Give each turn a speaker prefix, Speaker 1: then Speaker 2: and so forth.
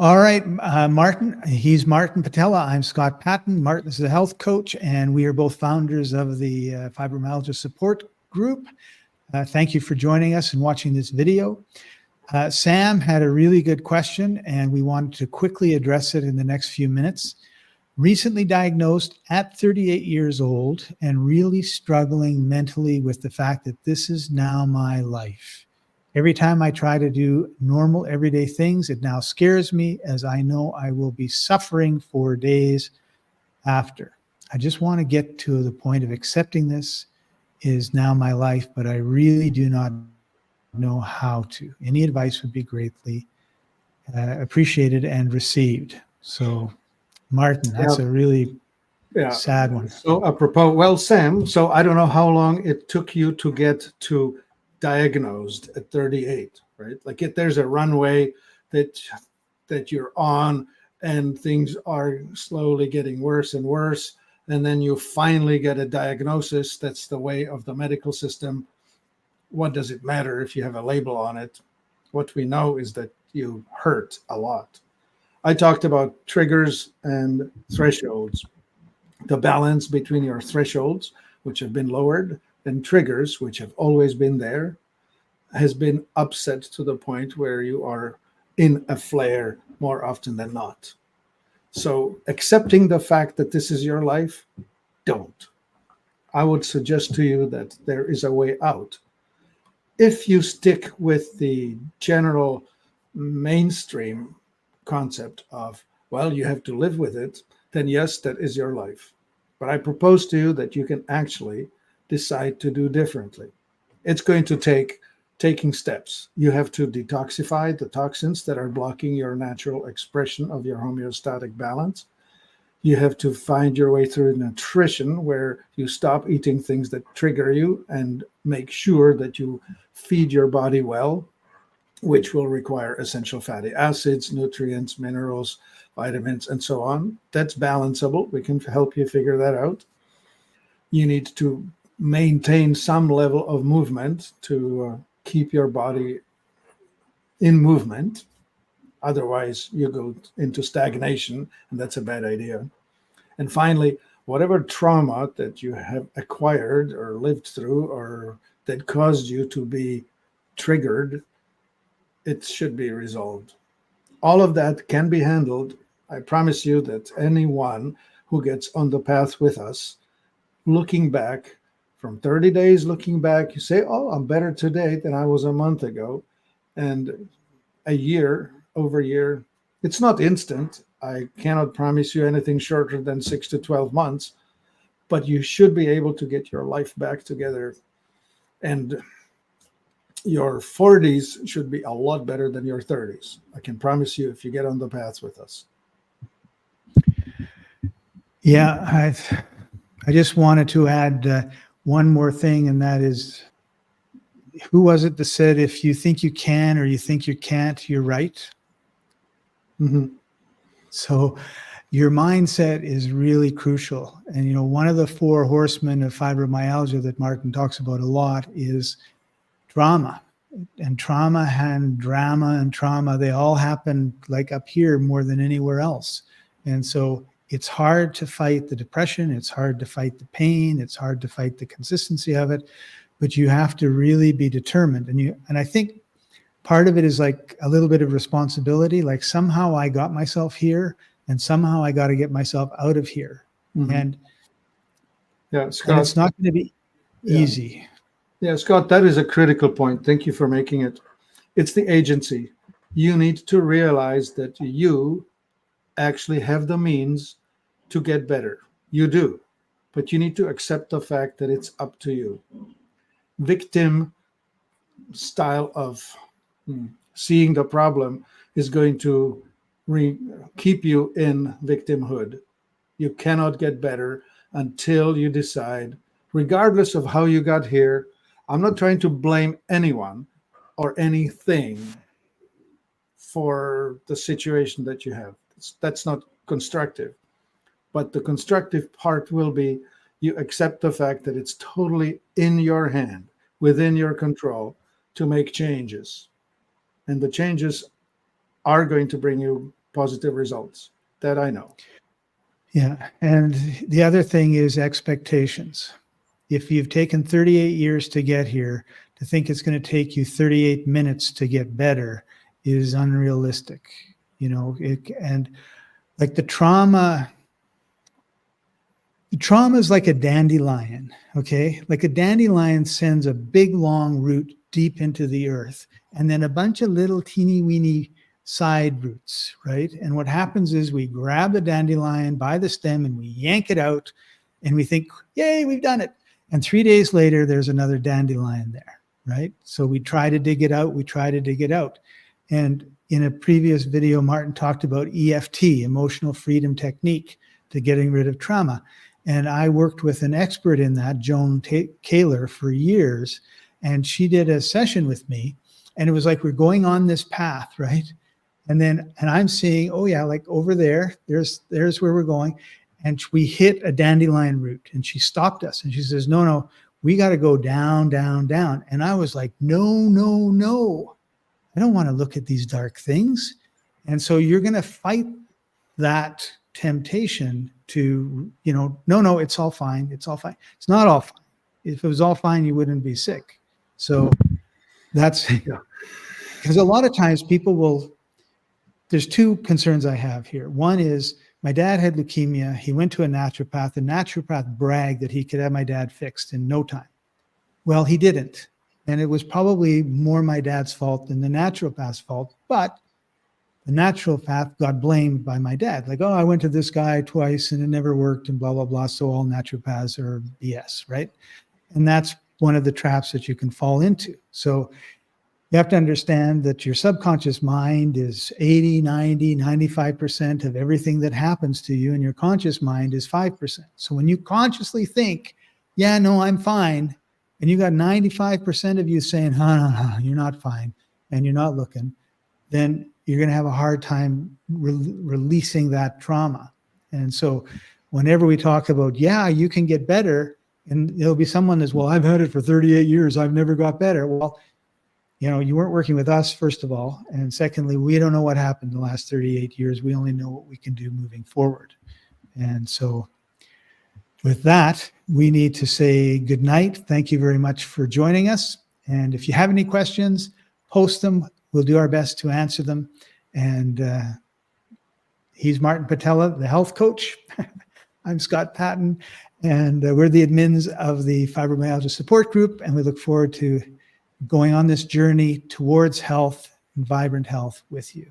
Speaker 1: All right, Martin. He's Martin Pytela. I'm Scott Paton. Martin is a health coach, and we are both founders of the Fibromyalgia Support Group. Thank you for joining us and watching this video. Sam had a really good question, and we wanted to quickly address it in the next few minutes. Recently diagnosed at 38 years old and really struggling mentally with the fact that this is now my life. Every time I try to do normal everyday things, it now scares me, as I know I will be suffering for days after. I just want to get to the point of accepting this is now my life, but I really do not know how to. Any advice would be greatly appreciated and received. So, Martin, that's a really sad one.
Speaker 2: So apropos, well, Sam, so I don't know how long it took you to get to diagnosed at 38, right? Like there's a runway that you're on, and things are slowly getting worse and worse, and then you finally get a diagnosis. That's the way of the medical system. What does it matter if you have a label on it? What we know is that you hurt a lot. I talked about triggers and thresholds. The balance between your thresholds, which have been lowered, and triggers, which have always been there, has been upset to the point where you are in a flare more often than not. So accepting the fact that this is your life, don't. I would suggest to you that there is a way out. If you stick with the general mainstream concept of, well, you have to live with it, then yes, that is your life. But I propose to you that you can actually decide to do differently. It's going to take taking steps. You have to detoxify the toxins that are blocking your natural expression of your homeostatic balance. You have to find your way through nutrition, where you stop eating things that trigger you and make sure that you feed your body well, which will require essential fatty acids, nutrients, minerals, vitamins, and so on. That's balanceable. We can help you figure that out. You need to maintain some level of movement to keep your body in movement. Otherwise, you go into stagnation, and that's a bad idea. And finally, whatever trauma that you have acquired or lived through, or that caused you to be triggered, it should be resolved. All of that can be handled. I promise you that anyone who gets on the path with us, looking back from 30 days, looking back, you say, oh, I'm better today than I was a month ago. And a year, over a year, it's not instant. I cannot promise you anything shorter than 6 to 12 months, but you should be able to get your life back together. And your 40s should be a lot better than your 30s. I can promise you, if you get on the path with us.
Speaker 1: Yeah, I just wanted to add one more thing, and that is, who was it that said, if you think you can or you think you can't, you're right?
Speaker 2: Mm-hmm.
Speaker 1: So your mindset is really crucial. And, you know, one of the 4 horsemen of fibromyalgia that Martin talks about a lot is drama. And trauma and drama and trauma, they all happen like up here more than anywhere else. And so it's hard to fight the depression. It's hard to fight the pain. It's hard to fight the consistency of it. But you have to really be determined. And I think part of it is like a little bit of responsibility. Like, somehow I got myself here, and somehow I got to get myself out of here. Mm-hmm. And
Speaker 2: Scott,
Speaker 1: it's not going to be easy.
Speaker 2: Yeah, Scott, that is a critical point. Thank you for making it. It's the agency. You need to realize that you actually have the means to get better. You do. But you need to accept the fact that it's up to you. Victim style of seeing the problem is going to keep you in victimhood. You cannot get better until you decide, regardless of how you got here. I'm not trying to blame anyone or anything for the situation that you have. That's not constructive. But the constructive part will be, you accept the fact that it's totally in your hand, within your control, to make changes. And the changes are going to bring you positive results. That I know.
Speaker 1: Yeah. And the other thing is expectations. If you've taken 38 years to get here, to think it's going to take you 38 minutes to get better is unrealistic. And like the trauma is like a dandelion, okay? Like a dandelion sends a big long root deep into the earth and then a bunch of little teeny weeny side roots, right? And what happens is we grab the dandelion by the stem and we yank it out and we think, yay, we've done it. And 3 days later, there's another dandelion there, right? So we try to dig it out, And in a previous video, Martin talked about EFT, emotional freedom technique, to getting rid of trauma. And I worked with an expert in that, Joan Kaler, for years. And she did a session with me. And it was like we're going on this path, right? And I'm seeing, oh yeah, like over there's where we're going. And we hit a dandelion root. And she stopped us. And she says, no, we got to go down, down, down. And I was like, no. I don't want to look at these dark things. And so you're going to fight that temptation to, no, it's all fine. It's all fine. It's not all fine. If it was all fine, you wouldn't be sick. So that's because a lot of times there's two concerns I have here. One is my dad had leukemia. He went to a naturopath. The naturopath bragged that he could have my dad fixed in no time. Well, he didn't. And it was probably more my dad's fault than the naturopath's fault. But the naturopath got blamed by my dad. Like, oh, I went to this guy twice and it never worked and blah, blah, blah. So all naturopaths are BS, right? And that's one of the traps that you can fall into. So you have to understand that your subconscious mind is 80, 90, 95% of everything that happens to you, and your conscious mind is 5%. So when you consciously think, yeah, no, I'm fine, and you got 95% of you saying, no, you're not fine, and you're not looking, then you're going to have a hard time releasing that trauma. And so whenever we talk about, yeah, you can get better, and there'll be someone that's, well, I've had it for 38 years, I've never got better. Well, you weren't working with us, first of all. And secondly, we don't know what happened in the last 38 years. We only know what we can do moving forward. And so with that, we need to say good night. Thank you very much for joining us. And if you have any questions, post them. We'll do our best to answer them. And he's Martin Pytela, the health coach. I'm Scott Paton, and we're the admins of the Fibromyalgia support group. And we look forward to going on this journey towards health and vibrant health with you.